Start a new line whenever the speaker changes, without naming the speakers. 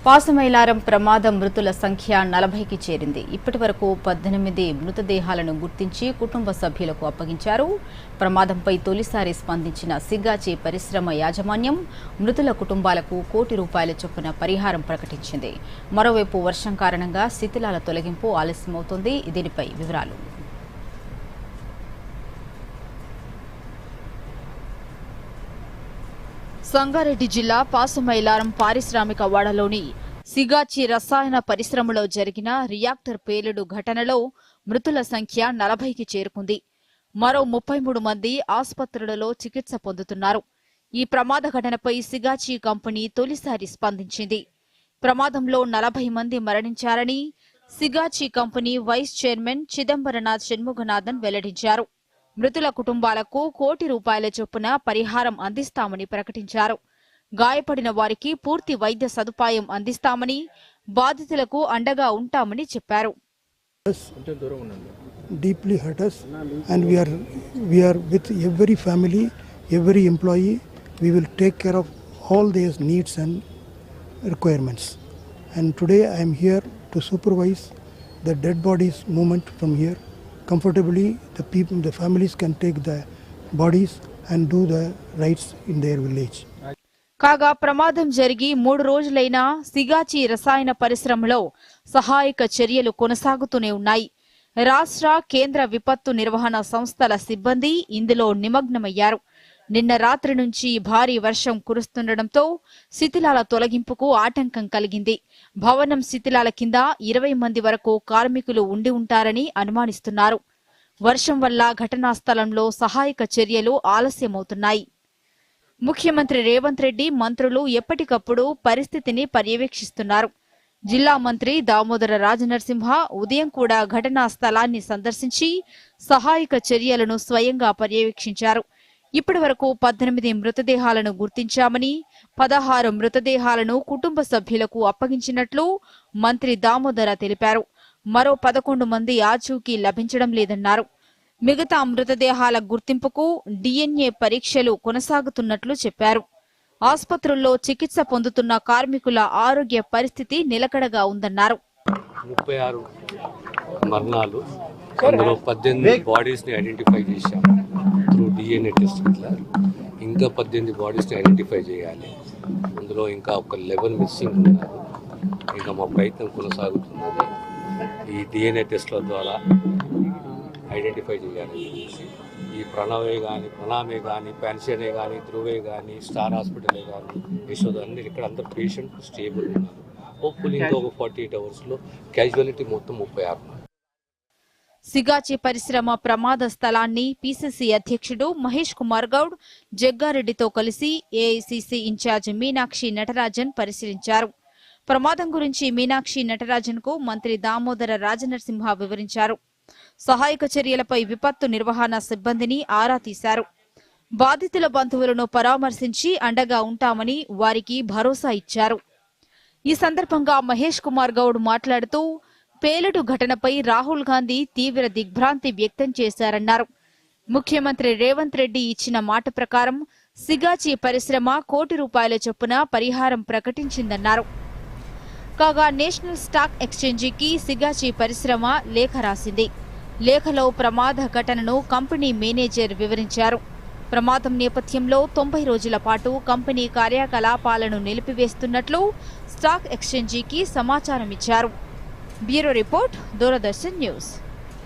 పాసమైలారం ప్రమాదం మృతుల సంఖ్య 40కి చేరింది. ఇప్పటివరకు 18 మృతదేహాలను గుర్తించి కుటుంబ సభ్యులకు అప్పగించారు. ప్రమాదంపై తొలిసారి స్పందించిన సిగాచి పరిశ్రమ యాజమాన్యం మృతుల కుటుంబాలకు ₹1 కోటి చొప్పున పరిహారం ప్రకటించింది. మరోవైపు వర్షం కారణంగా శిథిలాల తొలగింపు ఆలస్యమవుతోంది. దీనిపై వివరాలు. సంగారెడ్డి జిల్లా పాసమైలారం పారిశ్రామిక వాడలోని సిగాచి రసాయన పరిశ్రమలో జరిగిన రియాక్టర్ పేలుడు ఘటనలో మృతుల సంఖ్య 40కి చేరుకుంది. మరో 33 మంది ఆసుపత్రులలో చికిత్స పొందుతున్నారు. ఈ ప్రమాద ఘటనపై సిగాచి కంపెనీ తొలిసారి స్పందించింది. ప్రమాదంలో 40 మంది మరణించారని Sigachi company vice chairman Chidambaranath Shanmuganathan వెల్లడించారు. మృతుల కుటుంబాలకు ₹1 కోటి చొప్పున పరిహారం అందిస్తామని ప్రకటించారు. గాయపడిన వారికి పూర్తి వైద్య సదుపాయం అందిస్తామని, బాధితులకు అండగా ఉంటామని చెప్పారు.
Deeply hurt us, and we are with every family, every employee. We will take care of all their needs and requirements. And today I am here to supervise the dead bodies movement from here. Comfortably, the families can take the bodies and do the rites in their village.
కాగా ప్రమాదం జరిగి 3 రోజులైనా సిగాచి రసాయన పరిశ్రమలో సహాయక చర్యలు కొనసాగుతూనే ఉన్నాయి. రాష్ట్ర కేంద్ర విపత్తు నిర్వహణ సంస్థల సిబ్బంది ఇందులో నిమగ్నమయ్యారు. నిన్న రాత్రి నుంచి భారీ వర్షం కురుస్తుండటంతో శిథిలాల తొలగింపుకు ఆటంకం కలిగింది. భవనం శిథిలాల కింద 20 మంది వరకు కార్మికులు ఉండి ఉంటారని అనుమానిస్తున్నారు. వర్షం వల్ల ఘటనా స్థలంలో సహాయక చర్యలు ఆలస్యమవుతున్నాయి. ముఖ్యమంత్రి రేవంత్ రెడ్డి, మంత్రులు ఎప్పటికప్పుడు పరిస్థితిని పర్యవేక్షిస్తున్నారు. జిల్లా మంత్రి దామోదర రాజనరసింహ ఉదయం కూడా ఘటనా స్థలాన్ని సందర్శించి సహాయక చర్యలను స్వయంగా పర్యవేక్షించారు. ఇప్పటి వరకు 18 మృతదేహాలను గుర్తించామని, 16 మృతదేహాలను కుటుంబ సభ్యులకు అప్పగించినట్లు మంత్రి దామోదర తెలిపారు. మరో 11 మంది ఆచూకీ లభించడం లేదన్నారు. మిగతా మృతదేహాల గుర్తింపుకు DNA పరీక్షలు కొనసాగుతున్నట్లు చెప్పారు. ఆసుపత్రుల్లో చికిత్స పొందుతున్న కార్మికుల ఆరోగ్య పరిస్థితి నిలకడగా ఉందన్నారు.
36 మరణాలు, అందులో 18 బాడీస్ని ఐడెంటిఫై చేశాం త్రూ DNA టెస్ట్. ఇంకా 18 బాడీస్ని ఐడెంటిఫై చేయాలి. అందులో ఇంకా ఒక 11 మిస్సింగ్ ఉన్నారు. ఇంకా మా ప్రయత్నం కొనసాగుతున్నది. ఈ DNA టెస్ట్ల ద్వారా ఐడెంటిఫై చేయాలి. ఈ ప్రణమే కానీ పెన్షనే కానీ ధ్రువే కానీ స్టార్ హాస్పిటలే కానీ యశోద అన్ని ఇక్కడ అందరు పేషెంట్ స్టేబుల్ ఉన్నారు. హోప్ఫుల్లీ ఇంకా ఒక 48 అవర్స్లో క్యాజువాలిటీ మొత్తం 36.
సిగాచి పరిశ్రమ ప్రమాద స్థలాన్ని పిసిసి అధ్యక్షుడు మహేష్ కుమార్ గౌడ్ జగ్గారెడ్డితో కలిసి ఏఐసిసి ఇన్ఛార్జ్ మీనాక్షి నటరాజన్ పరిశీలించారు. ప్రమాదం గురించి మీనాక్షి నటరాజన్ కు మంత్రి దామోదర రాజనరసింహ వివరించారు. సహాయక చర్యలపై విపత్తు నిర్వహణ సిబ్బందిని ఆరా తీశారు. బాధితుల బంధువులను పరామర్శించి అండగా ఉంటామని వారికి భరోసా ఇచ్చారు. ఈ సందర్భంగా మహేష్ కుమార్ గౌడ్ మాట్లాడుతూ పేలుడు ఘటనపై రాహుల్ గాంధీ తీవ్ర దిగ్భ్రాంతి వ్యక్తం చేశారన్నారు. ముఖ్యమంత్రి రేవంత్ రెడ్డి ఇచ్చిన మాట ప్రకారం సిగాచి పరిశ్రమ ₹1 కోటి చొప్పున పరిహారం ప్రకటించిందన్నారు. కాగా నేషనల్ స్టాక్ ఎక్స్చేంజికి సిగాచి పరిశ్రమ లేఖ రాసింది. లేఖలో ప్రమాద ఘటనను కంపెనీ మేనేజర్ వివరించారు. ప్రమాదం నేపథ్యంలో 90 రోజుల పాటు కంపెనీ కార్యకలాపాలను నిలిపివేస్తున్నట్లు స్టాక్ ఎక్స్చేంజికి సమాచారం ఇచ్చారు. Bureau report, Doordarshan news.